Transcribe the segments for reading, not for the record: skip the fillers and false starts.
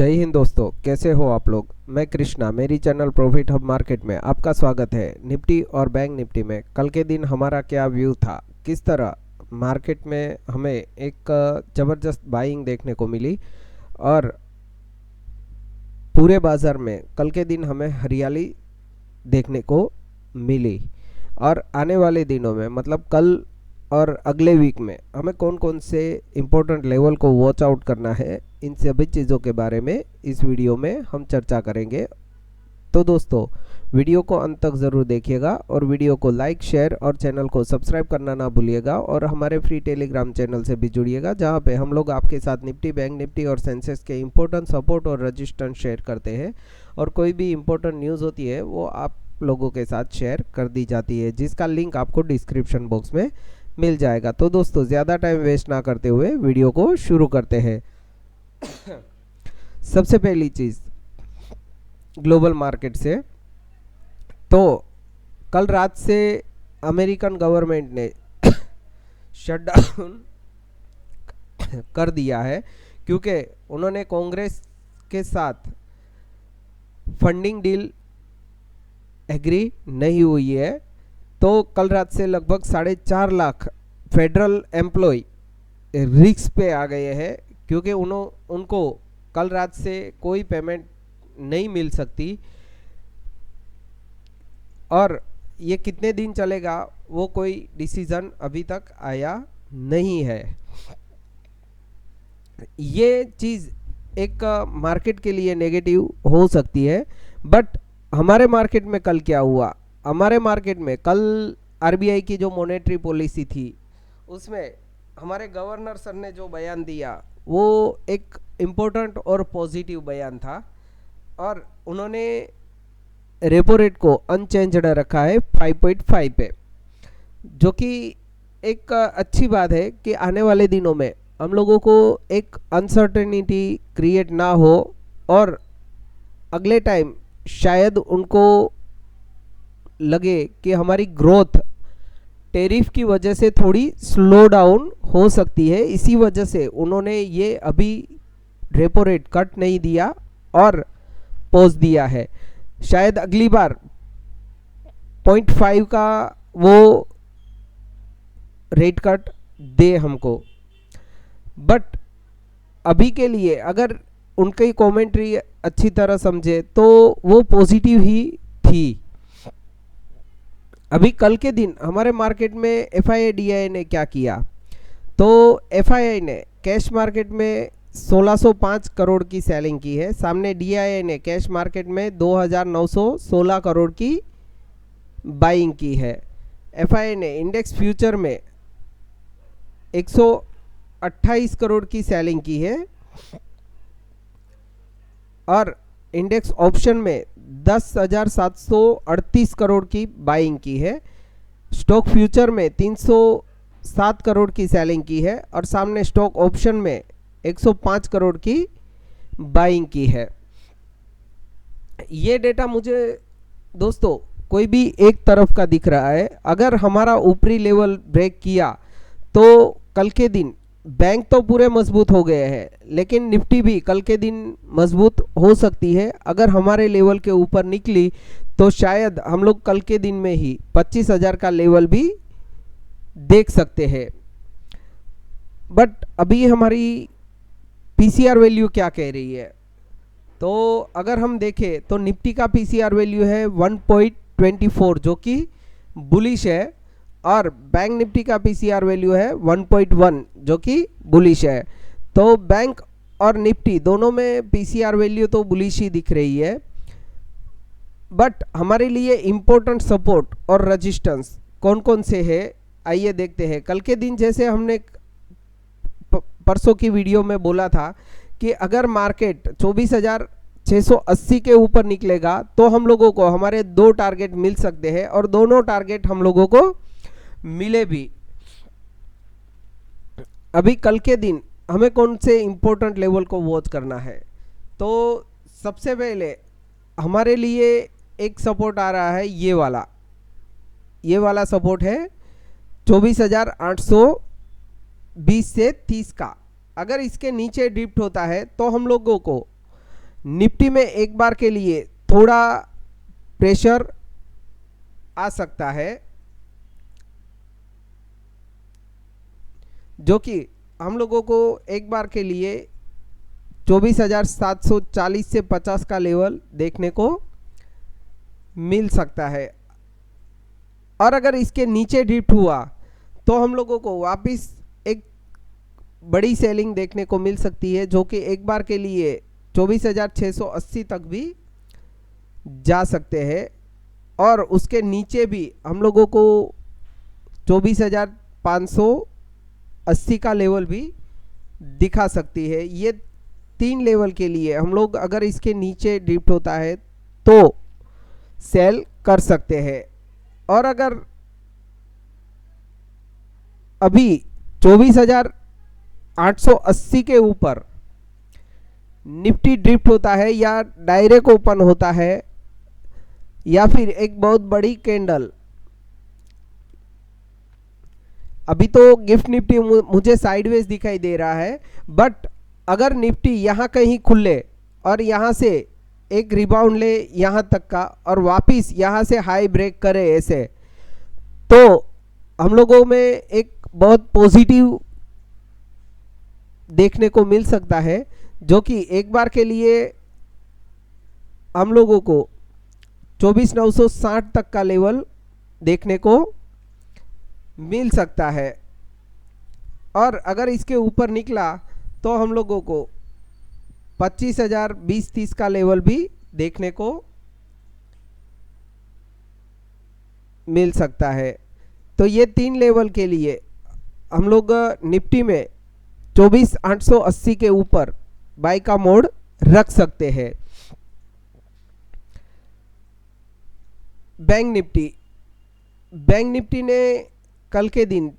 जय हिंद दोस्तों, कैसे हो आप लोग। मैं कृष्णा, मेरी चैनल प्रॉफिट हब मार्केट में आपका स्वागत है। निफ्टी और बैंक निफ्टी में कल के दिन हमारा क्या व्यू था, किस तरह मार्केट में हमें एक ज़बरदस्त बाइंग देखने को मिली और पूरे बाज़ार में कल के दिन हमें हरियाली देखने को मिली। और आने वाले दिनों में मतलब कल और अगले वीक में हमें कौन कौन से इम्पोर्टेंट लेवल को वॉच आउट करना है, इन सभी चीज़ों के बारे में इस वीडियो में हम चर्चा करेंगे। तो दोस्तों, वीडियो को अंत तक ज़रूर देखिएगा और वीडियो को लाइक, शेयर और चैनल को सब्सक्राइब करना ना भूलिएगा। और हमारे फ्री टेलीग्राम चैनल से भी जुड़िएगा, जहां पे हम लोग आपके साथ निफ्टी, बैंक निफ्टी और सेंसेक्स के इम्पोर्टेंट सपोर्ट और रजिस्टेंस शेयर करते हैं। और कोई भी इम्पोर्टेंट न्यूज़ होती है वो आप लोगों के साथ शेयर कर दी जाती है, जिसका लिंक आपको डिस्क्रिप्शन बॉक्स में मिल जाएगा। तो दोस्तों, ज़्यादा टाइम वेस्ट ना करते हुए वीडियो को शुरू करते हैं। सबसे पहली चीज़ ग्लोबल मार्केट से, तो कल रात से अमेरिकन गवर्नमेंट ने शटडाउन कर दिया है, क्योंकि उन्होंने कांग्रेस के साथ फंडिंग डील एग्री नहीं हुई है। तो कल रात से लगभग 4.5 लाख फेडरल एम्प्लॉय रिस्क पे आ गए हैं, क्योंकि उनको कल रात से कोई पेमेंट नहीं मिल सकती। और ये कितने दिन चलेगा वो कोई डिसीजन अभी तक आया नहीं है। ये चीज़ एक मार्केट के लिए नेगेटिव हो सकती है, बट हमारे मार्केट में कल क्या हुआ, हमारे मार्केट में कल आरबीआई की जो मॉनेटरी पॉलिसी थी उसमें हमारे गवर्नर सर ने जो बयान दिया वो एक इम्पोर्टेंट और पॉजिटिव बयान था। और उन्होंने रेपो रेट को अनचेंज्ड रखा है 5.5 पे, जो कि एक अच्छी बात है कि आने वाले दिनों में हम लोगों को एक अनसर्टेनिटी क्रिएट ना हो और अगले टाइम शायद उनको लगे कि हमारी ग्रोथ टैरिफ की वजह से थोड़ी स्लो डाउन हो सकती है। इसी वजह से उन्होंने ये अभी रेपो रेट कट नहीं दिया और पॉज दिया है। शायद अगली बार 0.5 का वो रेट कट दे हमको, बट अभी के लिए अगर उनकी कमेंट्री अच्छी तरह समझे तो वो पॉजिटिव ही थी। अभी कल के दिन हमारे मार्केट में एफआईआई डीआई ने क्या किया, तो एफआईआई ने कैश मार्केट में 1605 करोड़ की सेलिंग की है, सामने डीआईआई ने कैश मार्केट में 2916 करोड़ की बाइंग की है। एफआईआई ने इंडेक्स फ्यूचर में 128 करोड़ की सेलिंग की है और इंडेक्स ऑप्शन में 10,738 करोड़ की बाइंग की है। स्टॉक फ्यूचर में 307 करोड़ की सेलिंग की है और सामने स्टॉक ऑप्शन में 105 करोड़ की बाइंग की है। ये डेटा मुझे दोस्तों कोई भी एक तरफ का दिख रहा है। अगर हमारा ऊपरी लेवल ब्रेक किया तो कल के दिन बैंक तो पूरे मजबूत हो गए हैं, लेकिन निफ्टी भी कल के दिन मजबूत हो सकती है। अगर हमारे लेवल के ऊपर निकली तो शायद हम लोग कल के दिन में ही 25,000 का लेवल भी देख सकते हैं। बट अभी हमारी पीसीआर वैल्यू क्या कह रही है, तो अगर हम देखें तो निफ्टी का पीसीआर वैल्यू है 1.24 जो कि बुलिश है, और बैंक निफ्टी का पीसीआर वैल्यू है 1.1 जो कि बुलिश है। तो बैंक और निफ्टी दोनों में पीसीआर वैल्यू तो बुलिश ही दिख रही है, बट हमारे लिए इम्पोर्टेंट सपोर्ट और रेजिस्टेंस कौन कौन से है आइए देखते हैं। कल के दिन जैसे हमने परसों की वीडियो में बोला था कि अगर मार्केट 24,680 के ऊपर निकलेगा तो हम लोगों को हमारे 2 टारगेट मिल सकते हैं, और दोनों टारगेट हम लोगों को मिले भी। अभी कल के दिन हमें कौन से इंपॉर्टेंट लेवल को वॉच करना है, तो सबसे पहले हमारे लिए एक सपोर्ट आ रहा है, ये वाला सपोर्ट है 24,820 से 30 का। अगर इसके नीचे ड्रिफ्ट होता है तो हम लोगों को निफ्टी में एक बार के लिए थोड़ा प्रेशर आ सकता है, जो कि हम लोगों को एक बार के लिए 24,740 से 50 का लेवल देखने को मिल सकता है। और अगर इसके नीचे ड्रिफ्ट हुआ तो हम लोगों को वापस एक बड़ी सेलिंग देखने को मिल सकती है, जो कि एक बार के लिए 24,680 तक भी जा सकते हैं। और उसके नीचे भी हम लोगों को 24,580 का लेवल भी दिखा सकती है। ये 3 लेवल के लिए हम लोग अगर इसके नीचे ड्रिफ्ट होता है तो सेल कर सकते हैं। और अगर अभी 24,880 के ऊपर निफ्टी ड्रिफ्ट होता है या डायरेक्ट ओपन होता है या फिर एक बहुत बड़ी कैंडल, अभी तो गिफ्ट निफ्टी मुझे साइडवेज दिखाई दे रहा है, बट अगर निफ्टी यहाँ कहीं खुले और यहाँ से एक रिबाउंड ले यहाँ तक का और वापिस यहाँ से हाई ब्रेक करे ऐसे, तो हम लोगों में एक बहुत पॉजिटिव देखने को मिल सकता है, जो कि एक बार के लिए हम लोगों को 24,960 तक का लेवल देखने को मिल सकता है। और अगर इसके ऊपर निकला तो हम लोगों को 25,020-30 का लेवल भी देखने को मिल सकता है। तो ये 3 लेवल के लिए हम लोग निफ्टी में 24,880 के ऊपर बाई का मोड रख सकते हैं। बैंक निफ्टी ने कल के दिन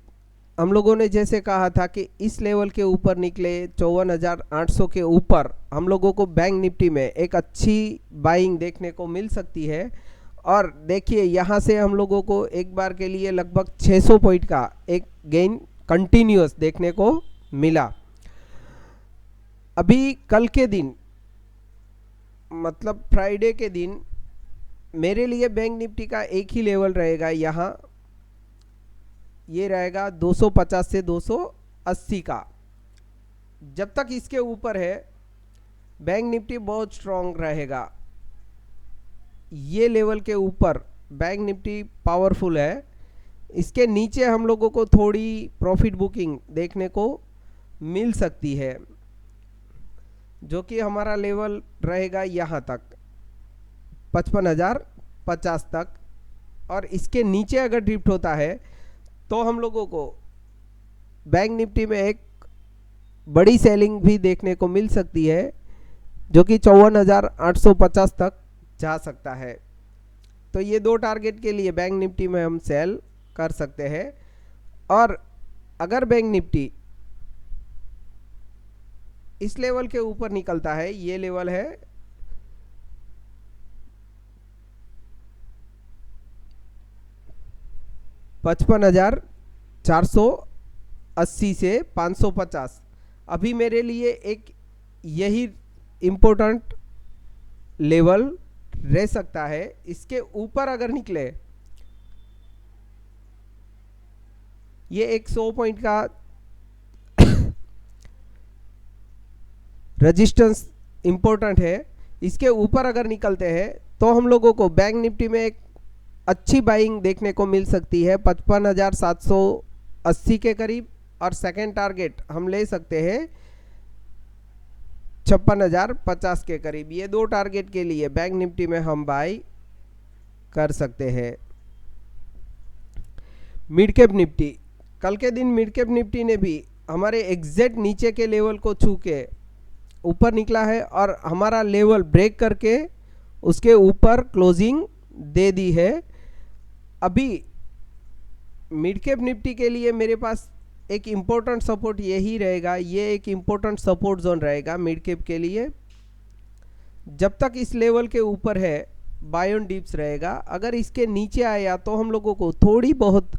हम लोगों ने जैसे कहा था कि इस लेवल के ऊपर निकले 54,800 के ऊपर हम लोगों को बैंक निफ्टी में एक अच्छी बाइंग देखने को मिल सकती है। और देखिए यहाँ से हम लोगों को एक बार के लिए लगभग 600 पॉइंट का एक गेन कंटिन्यूअस देखने को मिला। अभी कल के दिन मतलब फ्राइडे के दिन मेरे लिए बैंक निफ्टी का एक ही लेवल रहेगा, यहाँ ये रहेगा 250 से 280 का। जब तक इसके ऊपर है बैंक निफ्टी बहुत स्ट्रॉन्ग रहेगा। ये लेवल के ऊपर बैंक निफ्टी पावरफुल है। इसके नीचे हम लोगों को थोड़ी प्रॉफिट बुकिंग देखने को मिल सकती है, जो कि हमारा लेवल रहेगा यहाँ तक 55,050 तक। और इसके नीचे अगर ड्रिफ्ट होता है तो हम लोगों को बैंक निफ्टी में एक बड़ी सेलिंग भी देखने को मिल सकती है, जो कि 54,850 तक जा सकता है। तो ये 2 टारगेट के लिए बैंक निफ्टी में हम सेल कर सकते हैं। और अगर बैंक निफ्टी इस लेवल के ऊपर निकलता है, ये लेवल है 55,480 से 550। अभी मेरे लिए एक यही इम्पोर्टेंट लेवल रह सकता है। इसके ऊपर अगर निकले, ये एक 100 पॉइंट का रेजिस्टेंस इम्पोर्टेंट है। इसके ऊपर अगर निकलते हैं तो हम लोगों को बैंक निफ्टी में एक अच्छी बाइंग देखने को मिल सकती है 55,780 के करीब। और सेकेंड टारगेट हम ले सकते हैं 56,050 के करीब। ये 2 टारगेट के लिए बैंक निफ्टी में हम बाई कर सकते हैं। मिड कैप निफ्टी, कल के दिन मिड कैप निफ्टी ने भी हमारे एग्जैक्ट नीचे के लेवल को छू के ऊपर निकला है और हमारा लेवल ब्रेक करके उसके ऊपर क्लोजिंग दे दी है। अभी मिड कैप निफ्टी के लिए मेरे पास एक इम्पोर्टेंट सपोर्ट यही रहेगा, ये एक इम्पोर्टेंट सपोर्ट जोन रहेगा मिड कैप के लिए। जब तक इस लेवल के ऊपर है बाय ऑन डिप्स रहेगा। अगर इसके नीचे आया तो हम लोगों को थोड़ी बहुत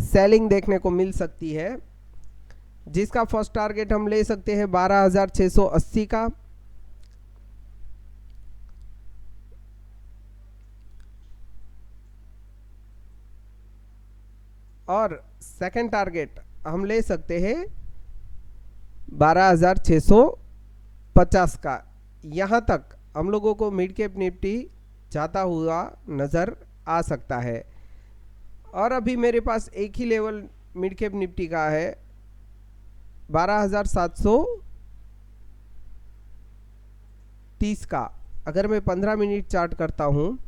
सेलिंग देखने को मिल सकती है, जिसका फर्स्ट टारगेट हम ले सकते हैं 12,680 का। और सेकंड टारगेट हम ले सकते हैं 12,650 का। यहाँ तक हम लोगों को मिड कैप निफ्टी जाता हुआ नज़र आ सकता है। और अभी मेरे पास एक ही लेवल मिड कैप निफ्टी का है 12,730 का। अगर मैं 15 मिनट चार्ट करता हूँ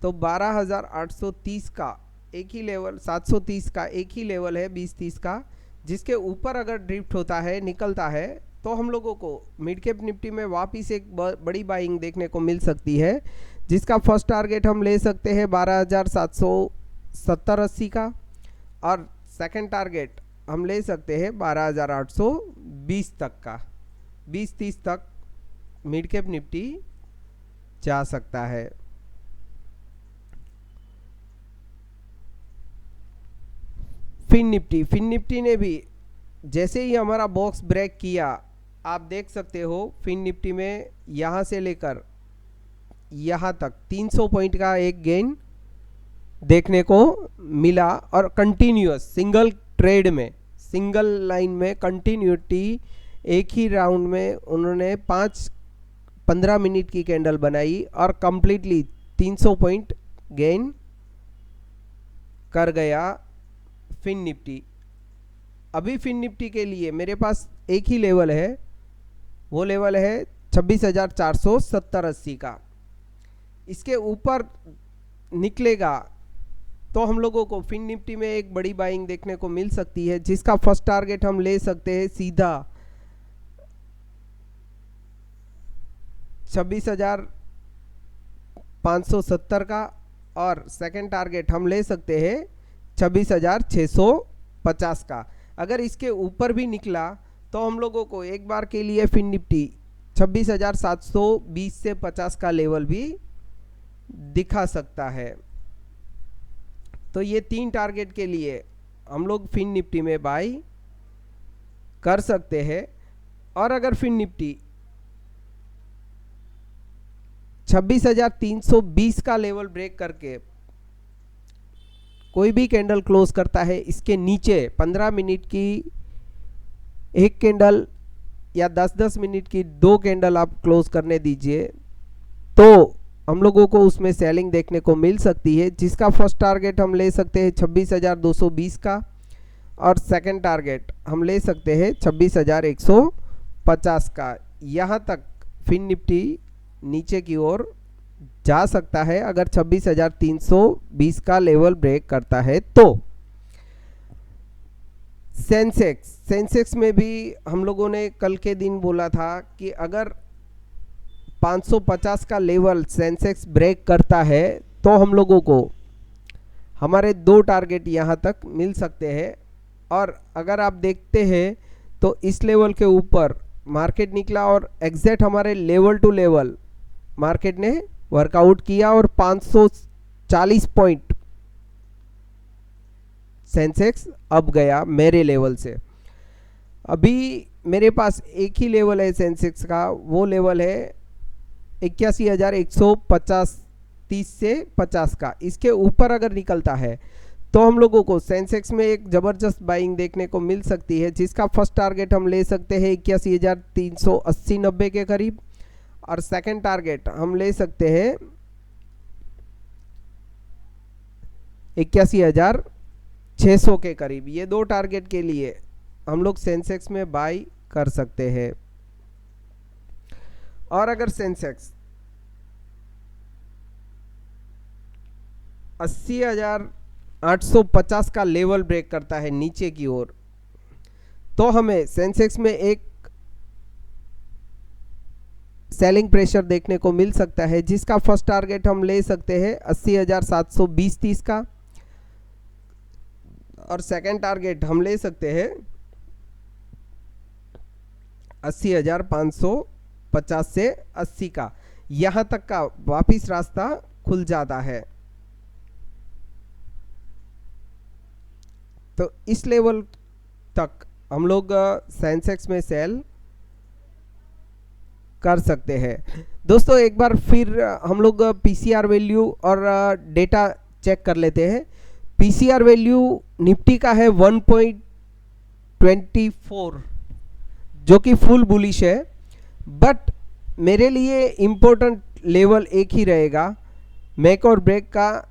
तो 12,830 का एक ही लेवल, 730 का एक ही लेवल है 20-30 का, जिसके ऊपर अगर ड्रिफ्ट होता है, निकलता है, तो हम लोगों को मिड कैप निफ्टी में वापस एक बड़ी बाइंग देखने को मिल सकती है, जिसका फर्स्ट टारगेट हम ले सकते हैं 12,770-80 का, और सेकंड टारगेट हम ले सकते हैं 12,820 तक का। 20-30 तक मिड कैप निफ्टी जा सकता है। फिन निफ्टी ने भी जैसे ही हमारा बॉक्स ब्रेक किया, आप देख सकते हो फिन निफ्टी में यहाँ से लेकर यहाँ तक 300 पॉइंट का एक गेन देखने को मिला, और कंटिन्यूअस सिंगल ट्रेड में, सिंगल लाइन में कंटिन्यूटी, एक ही राउंड में उन्होंने 15 मिनट की कैंडल बनाई और कंप्लीटली 300 पॉइंट गेन कर गया फिन निफ्टी। अभी फिन निफ्टी के लिए मेरे पास एक ही लेवल है, वो लेवल है 26,470-80 का। इसके ऊपर निकलेगा तो हम लोगों को फिन निफ्टी में एक बड़ी बाइंग देखने को मिल सकती है, जिसका फर्स्ट टारगेट हम ले सकते हैं सीधा 26,570 का, और सेकंड टारगेट हम ले सकते हैं 26,650 का। अगर इसके ऊपर भी निकला तो हम लोगों को एक बार के लिए फिन निफ्टी 26,720 से 50 का लेवल भी दिखा सकता है। तो ये 3 टारगेट के लिए हम लोग फिन निफ्टी में बाई कर सकते हैं। और अगर फिन निफ्टी 26,320 का लेवल ब्रेक करके कोई भी कैंडल क्लोज करता है इसके नीचे, 15 मिनट की एक कैंडल या 10-10 मिनट की 2 कैंडल आप क्लोज करने दीजिए, तो हम लोगों को उसमें सेलिंग देखने को मिल सकती है, जिसका फर्स्ट टारगेट हम ले सकते हैं 26,220 का, और सेकंड टारगेट हम ले सकते हैं 26,150 का। यहाँ तक फिन निफ्टी नीचे की ओर जा सकता है अगर 26,320 का लेवल ब्रेक करता है तो। सेंसेक्स में भी हम लोगों ने कल के दिन बोला था कि अगर 550 का लेवल सेंसेक्स ब्रेक करता है तो हम लोगों को हमारे 2 टारगेट यहाँ तक मिल सकते हैं। और अगर आप देखते हैं तो इस लेवल के ऊपर मार्केट निकला और एग्जैक्ट हमारे लेवल टू लेवल मार्केट ने वर्कआउट किया, और 540 पॉइंट सेंसेक्स अब गया मेरे लेवल से। अभी मेरे पास एक ही लेवल है सेंसेक्स का, वो लेवल है 81,150 30 से 50 का। इसके ऊपर अगर निकलता है तो हम लोगों को सेंसेक्स में एक ज़बरदस्त बाइंग देखने को मिल सकती है, जिसका फर्स्ट टारगेट हम ले सकते हैं 81,380-90 के करीब, और सेकंड टारगेट हम ले सकते हैं 81,600 के करीब। ये 2 टारगेट के लिए हम लोग सेंसेक्स में बाई कर सकते हैं। और अगर सेंसेक्स 80,850 का लेवल ब्रेक करता है नीचे की ओर, तो हमें सेंसेक्स में एक सेलिंग प्रेशर देखने को मिल सकता है, जिसका फर्स्ट टारगेट हम ले सकते हैं 80,720-30 का, और सेकंड टारगेट हम ले सकते हैं 80,550 से 80 का। यहाँ तक का वापिस रास्ता खुल जाता है। तो इस लेवल तक हम लोग सेंसेक्स में सेल कर सकते हैं। दोस्तों एक बार फिर हम लोग पीसीआर वैल्यू और डेटा चेक कर लेते हैं। पीसीआर वैल्यू निफ्टी का है 1.24 जो कि फुल बुलिश है, बट मेरे लिए इम्पोर्टेंट लेवल एक ही रहेगा मेक और ब्रेक का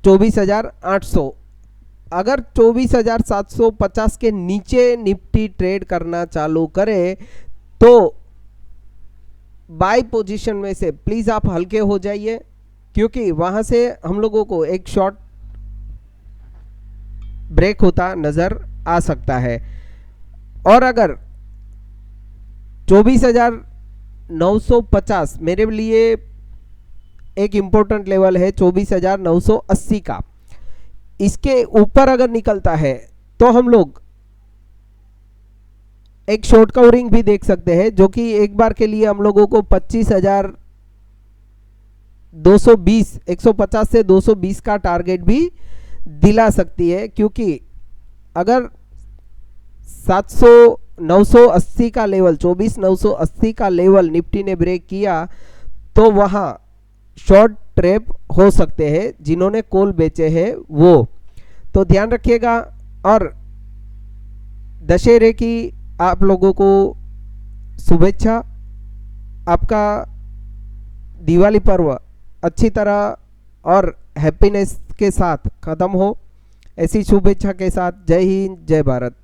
24,800। अगर 24,750 के नीचे निफ्टी ट्रेड करना चालू करे तो बाय पोजीशन में से प्लीज़ आप हल्के हो जाइए, क्योंकि वहाँ से हम लोगों को एक शॉर्ट ब्रेक होता नज़र आ सकता है। और अगर 24,950 मेरे लिए एक इम्पोर्टेंट लेवल है 24,980 का, इसके ऊपर अगर निकलता है तो हम लोग एक शॉर्ट कवरिंग भी देख सकते हैं, जो कि एक बार के लिए हम लोगों को 25,220 150 से 220 का टारगेट भी दिला सकती है, क्योंकि अगर 980 का लेवल 24,980 का लेवल निफ्टी ने ब्रेक किया तो वहाँ शॉर्ट ट्रैप हो सकते हैं जिन्होंने कॉल बेचे हैं वो, तो ध्यान रखिएगा। और दशहरे की आप लोगों को शुभेच्छा। आपका दिवाली पर्व अच्छी तरह और हैप्पीनेस के साथ ख़त्म हो, ऐसी शुभेच्छा के साथ जय हिंद जय भारत।